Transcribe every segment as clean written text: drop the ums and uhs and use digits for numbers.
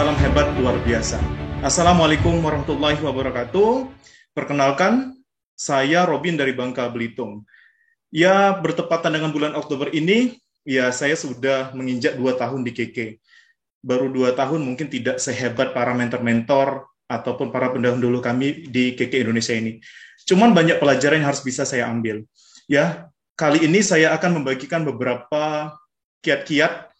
salam hebat luar biasa. Assalamualaikum warahmatullahi wabarakatuh. Perkenalkan, saya Robin dari Bangka Belitung. Ya, bertepatan dengan bulan Oktober ini, ya saya sudah menginjak 2 tahun di KK. Baru 2 tahun mungkin tidak sehebat para mentor-mentor ataupun para pendahulu kami di KK Indonesia ini. Cuman banyak pelajaran yang harus bisa saya ambil. Ya, kali ini saya akan membagikan beberapa kiat-kiat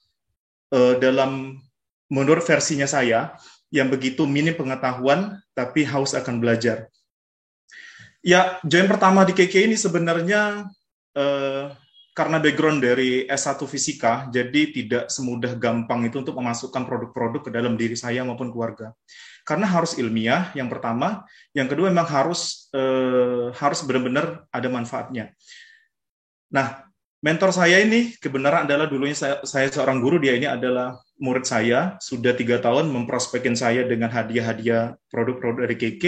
dalam menurut versinya saya yang begitu minim pengetahuan tapi haus akan belajar. Ya, join pertama di KK ini sebenarnya karena background dari S1 Fisika, jadi tidak semudah gampang itu untuk memasukkan produk-produk ke dalam diri saya maupun keluarga. Karena harus ilmiah, yang pertama. Yang kedua, memang harus benar-benar ada manfaatnya. Nah, mentor saya ini kebenaran adalah dulunya saya seorang guru, dia ini adalah murid saya, sudah 3 tahun memprospekin saya dengan hadiah-hadiah produk-produk dari KK,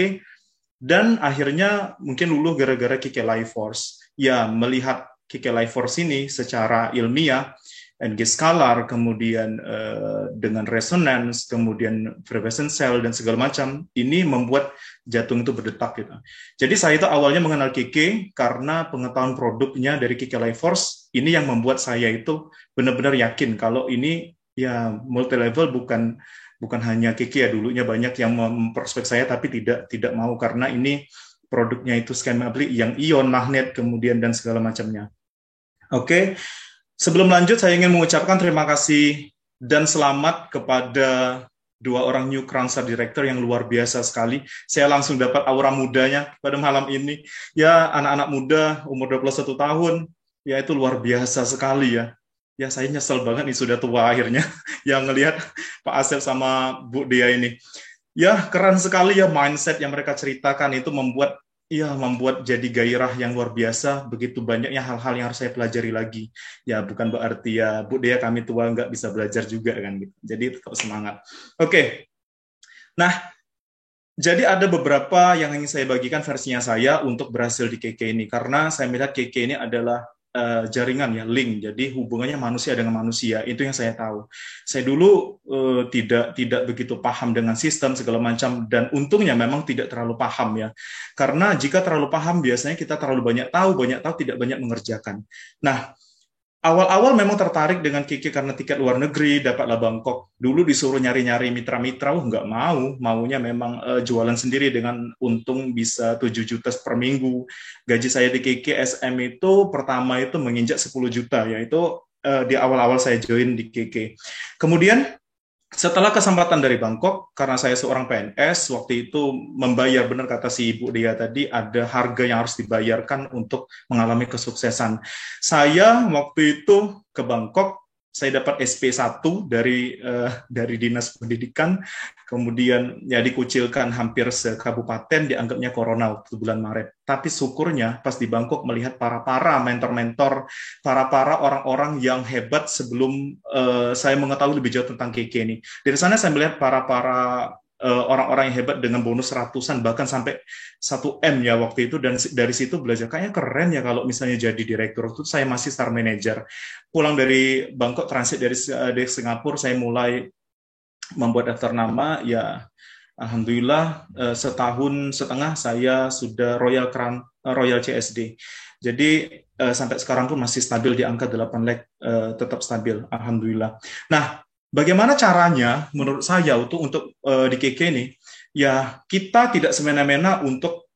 dan akhirnya mungkin luluh gara-gara KK Life Force. Ya, melihat KK Life Force ini secara ilmiah, NG scalar, kemudian dengan resonance, kemudian frequency cell, dan segala macam, ini membuat jantung itu berdetak. Gitu. Jadi saya itu awalnya mengenal KK karena pengetahuan produknya dari KK Life Force, ini yang membuat saya itu benar-benar yakin kalau ini ya multi level, bukan hanya KK ya, dulunya banyak yang memprospek saya tapi tidak mau karena ini produknya itu schematically yang ion, magnet, kemudian dan segala macamnya. Oke. Sebelum lanjut, saya ingin mengucapkan terima kasih dan selamat kepada 2 orang new Crownster Director yang luar biasa sekali. Saya langsung dapat aura mudanya pada malam ini. Ya, anak-anak muda, umur 21 tahun, ya itu luar biasa sekali ya. Ya, saya nyesel banget nih sudah tua akhirnya yang ngelihat Pak Asep sama Bu Dea ini. Ya, keren sekali ya mindset yang mereka ceritakan itu membuat jadi gairah yang luar biasa. Begitu banyaknya hal-hal yang harus saya pelajari lagi. Ya, bukan berarti ya Bu Dea kami tua nggak bisa belajar juga kan gitu. Jadi tetap semangat. Oke. Nah, jadi ada beberapa yang ingin saya bagikan versinya saya untuk berhasil di KK ini. Karena saya melihat KK ini adalah jaringan ya, link. Jadi hubungannya manusia dengan manusia, itu yang saya tahu. Saya dulu tidak begitu paham dengan sistem segala macam, dan untungnya memang tidak terlalu paham ya. Karena jika terlalu paham biasanya kita terlalu banyak tahu tidak banyak mengerjakan. Nah, awal-awal memang tertarik dengan KK karena tiket luar negeri, dapatlah Bangkok. Dulu disuruh nyari-nyari mitra-mitra, nggak maunya memang jualan sendiri dengan untung bisa 7 juta per minggu. Gaji saya di KK SM itu pertama itu menginjak 10 juta, yaitu di awal-awal saya join di KK. Kemudian setelah kesempatan dari Bangkok, karena saya seorang PNS, waktu itu membayar, benar kata si Ibu Dia tadi, ada harga yang harus dibayarkan untuk mengalami kesuksesan. Saya waktu itu ke Bangkok, saya dapat SP1 dari Dinas Pendidikan, kemudian ya dikucilkan hampir sekabupaten, dianggapnya corona waktu bulan Maret. Tapi syukurnya pas di Bangkok melihat para mentor-mentor, para orang-orang yang hebat sebelum saya mengetahui lebih jauh tentang KK ini. Dari sana saya melihat para orang-orang yang hebat dengan bonus ratusan bahkan sampai 1M ya waktu itu, dan dari situ belajar kayaknya keren ya kalau misalnya jadi direktur. Itu saya masih star manager. Pulang dari Bangkok, transit dari Singapura, saya mulai membuat daftar nama ya. Alhamdulillah 1,5 tahun saya sudah Royal CSD. Jadi sampai sekarang pun masih stabil di angka 8 lakh, tetap stabil, alhamdulillah. Nah, bagaimana caranya menurut saya untuk di KK ini? Ya, kita tidak semena-mena untuk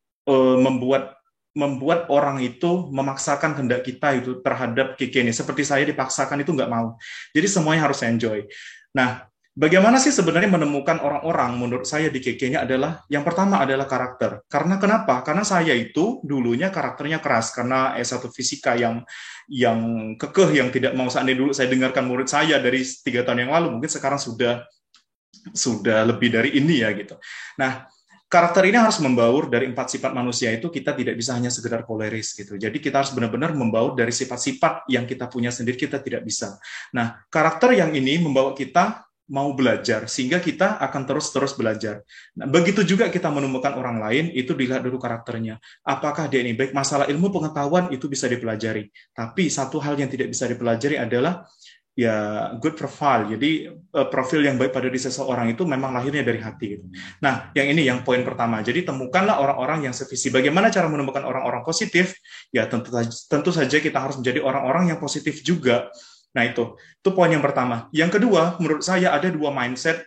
membuat orang itu memaksakan kehendak kita itu terhadap KK ini. Seperti saya dipaksakan itu nggak mau. Jadi semuanya harus enjoy. Nah, bagaimana sih sebenarnya menemukan orang-orang menurut saya di KK-nya adalah, yang pertama adalah karakter. Karena kenapa? Karena saya itu dulunya karakternya keras, karena S1 Fisika yang kekeh, yang tidak mau. Seandainya dulu saya dengarkan murid saya dari 3 tahun yang lalu, mungkin sekarang sudah lebih dari ini ya gitu. Nah, karakter ini harus membaur dari 4 sifat manusia itu. Kita tidak bisa hanya sekedar koleris gitu. Jadi kita harus benar-benar membaur dari sifat-sifat yang kita punya sendiri, kita tidak bisa. Nah, karakter yang ini membawa kita mau belajar, sehingga kita akan terus belajar. Nah, begitu juga kita menemukan orang lain, itu dilihat dulu karakternya. Apakah dia ini baik? Masalah ilmu pengetahuan itu bisa dipelajari. Tapi satu hal yang tidak bisa dipelajari adalah ya good profile. Jadi profil yang baik pada diri seseorang itu memang lahirnya dari hati gitu. Nah, yang poin pertama. Jadi temukanlah orang-orang yang sevisi. Bagaimana cara menemukan orang-orang positif? Ya tentu saja kita harus menjadi orang-orang yang positif juga. Nah, itu poin yang pertama. Yang kedua, menurut saya ada dua mindset,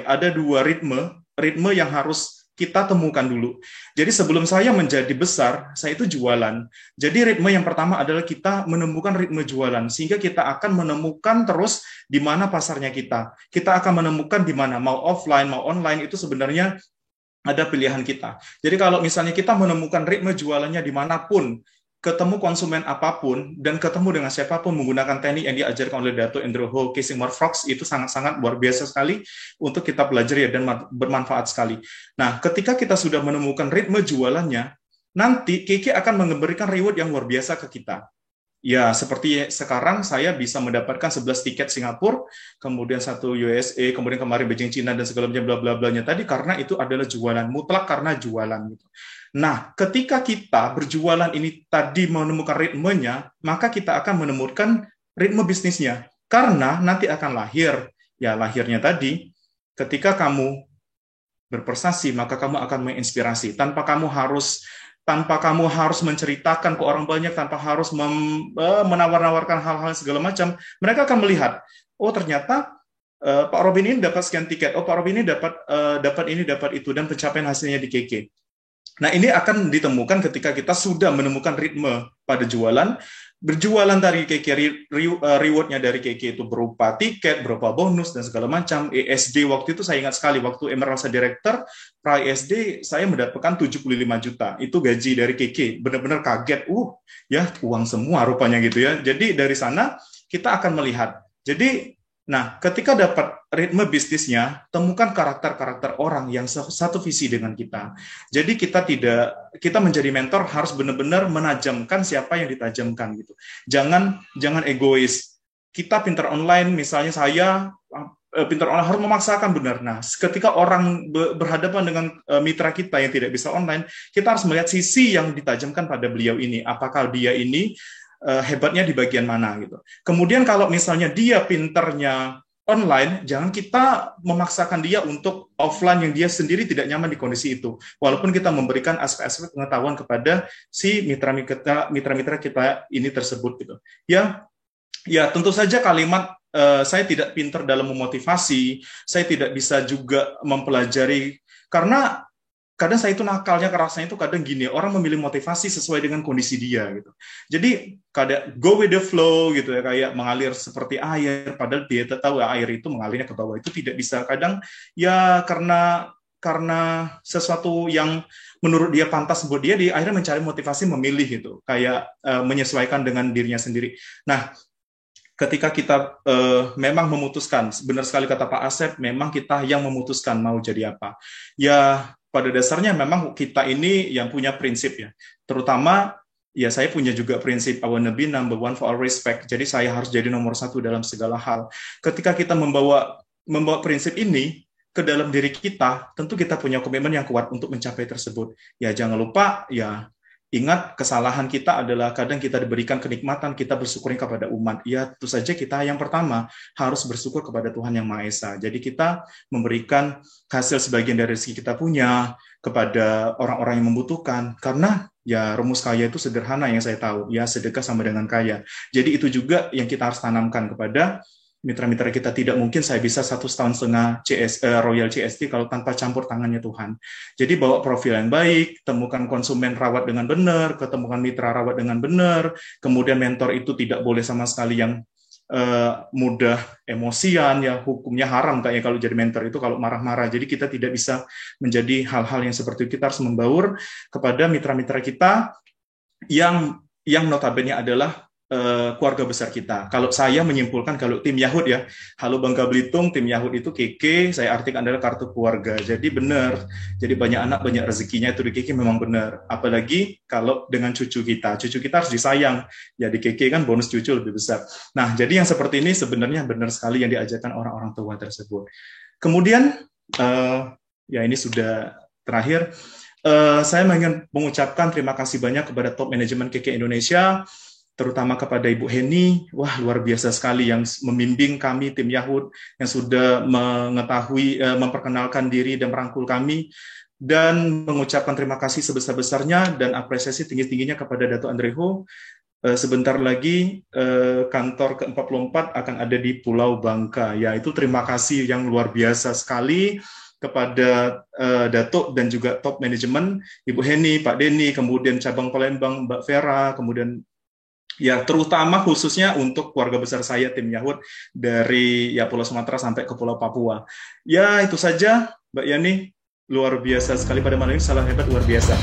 ada dua ritme yang harus kita temukan dulu. Jadi sebelum saya menjadi besar, saya itu jualan. Jadi ritme yang pertama adalah kita menemukan ritme jualan, sehingga kita akan menemukan terus di mana pasarnya kita. Kita akan menemukan di mana, mau offline, mau online, itu sebenarnya ada pilihan kita. Jadi kalau misalnya kita menemukan ritme jualannya dimanapun, ketemu konsumen apapun, dan ketemu dengan siapapun menggunakan teknik yang diajarkan oleh Dato' Andrew Ho, Casing More Frogs, itu sangat-sangat luar biasa sekali untuk kita pelajari dan bermanfaat sekali. Nah, ketika kita sudah menemukan ritme jualannya, nanti Keke akan memberikan reward yang luar biasa ke kita. Ya, seperti sekarang saya bisa mendapatkan 11 tiket Singapura, kemudian 1 USA, kemudian kemarin Beijing Cina dan segala macam bla bla blanya tadi, karena itu adalah jualan, mutlak karena jualan gitu. Nah, ketika kita berjualan ini tadi menemukan ritmenya, maka kita akan menemukan ritme bisnisnya. Karena nanti akan lahirnya tadi, ketika kamu berprestasi, maka kamu akan menginspirasi. Tanpa kamu harus menceritakan ke orang banyak, tanpa harus menawar-nawarkan hal-hal segala macam, mereka akan melihat, oh ternyata Pak Robin ini dapat sekian tiket, oh Pak Robin ini dapat ini, dapat itu, dan pencapaian hasilnya di KK. Nah, ini akan ditemukan ketika kita sudah menemukan ritme pada jualan. Berjualan dari KK, rewardnya dari KK itu berupa tiket, berupa bonus, dan segala macam. ESD waktu itu saya ingat sekali, waktu Emerald Director, pra-ESD saya mendapatkan 75 juta. Itu gaji dari KK. Benar-benar kaget, ya uang semua rupanya gitu ya. Jadi dari sana kita akan melihat. Jadi, nah, ketika dapat ritme bisnisnya, temukan karakter-karakter orang yang satu visi dengan kita. Jadi kita menjadi mentor harus benar-benar menajamkan siapa yang ditajamkan gitu. Jangan egois. Kita pintar online, misalnya saya pintar online harus memaksakan benar. Nah, ketika orang berhadapan dengan mitra kita yang tidak bisa online, kita harus melihat sisi yang ditajamkan pada beliau ini. Apakah dia ini hebatnya di bagian mana gitu. Kemudian kalau misalnya dia pinternya online, jangan kita memaksakan dia untuk offline yang dia sendiri tidak nyaman di kondisi itu. Walaupun kita memberikan aspek-aspek pengetahuan kepada si mitra-mitra kita ini tersebut gitu. Ya tentu saja kalimat saya tidak pintar dalam memotivasi, saya tidak bisa juga mempelajari, karena kadang saya itu nakalnya, kerasanya itu kadang gini, orang memilih motivasi sesuai dengan kondisi dia gitu. Jadi kadang go with the flow gitu ya, kayak mengalir seperti air, padahal dia tahu air itu mengalirnya ke bawah itu tidak bisa. Kadang ya karena sesuatu yang menurut dia pantas buat dia akhirnya mencari motivasi memilih gitu, kayak menyesuaikan dengan dirinya sendiri. Nah, ketika kita memang memutuskan, benar sekali kata Pak Asep, memang kita yang memutuskan mau jadi apa. Ya, pada dasarnya memang kita ini yang punya prinsip ya. Terutama, ya saya punya juga prinsip, I wanna be number one for all respect. Jadi saya harus jadi nomor satu dalam segala hal. Ketika kita membawa prinsip ini ke dalam diri kita, tentu kita punya komitmen yang kuat untuk mencapai tersebut. Ya jangan lupa, ya ingat, kesalahan kita adalah kadang kita diberikan kenikmatan, kita bersyukur kepada umat. Ya, tentu saja kita yang pertama harus bersyukur kepada Tuhan Yang Maha Esa. Jadi kita memberikan hasil sebagian dari rezeki kita punya kepada orang-orang yang membutuhkan. Karena ya rumus kaya itu sederhana yang saya tahu. Ya, sedekah sama dengan kaya. Jadi itu juga yang kita harus tanamkan kepada mitra-mitra kita. Tidak mungkin saya bisa 1,5 tahun Royal CST kalau tanpa campur tangannya Tuhan. Jadi bawa profil yang baik, temukan konsumen rawat dengan benar, ketemukan mitra rawat dengan benar, kemudian mentor itu tidak boleh sama sekali yang mudah emosian, ya hukumnya haram kayaknya kalau jadi mentor itu kalau marah-marah. Jadi kita tidak bisa menjadi hal-hal yang seperti itu. Kita harus membaur kepada mitra-mitra kita yang notabene adalah keluarga besar kita. Kalau saya menyimpulkan, kalau tim Yahud ya, Halo Bangka Belitung, tim Yahud itu KK, saya artikan adalah kartu keluarga. Jadi benar, jadi banyak anak, banyak rezekinya itu di KK memang benar. Apalagi kalau dengan cucu kita harus disayang. Ya di KK kan bonus cucu lebih besar. Nah, jadi yang seperti ini sebenarnya benar sekali yang diajarkan orang-orang tua tersebut. Kemudian, ya ini sudah terakhir, saya ingin mengucapkan terima kasih banyak kepada top manajemen KK Indonesia. terutama kepada Ibu Heni, wah luar biasa sekali yang membimbing kami tim Yahud yang sudah mengetahui, memperkenalkan diri dan merangkul kami, dan mengucapkan terima kasih sebesar-besarnya dan apresiasi tinggi-tingginya kepada Dato' Andreho. Sebentar lagi kantor ke-44 akan ada di Pulau Bangka. Ya, itu terima kasih yang luar biasa sekali kepada Datuk dan juga top manajemen, Ibu Heni, Pak Denny, kemudian cabang Palembang, Mbak Vera, kemudian ya terutama khususnya untuk keluarga besar saya tim Yahud dari ya Pulau Sumatera sampai ke Pulau Papua. Ya itu saja Mbak Yani, luar biasa sekali pada malam ini, salam hebat luar biasa.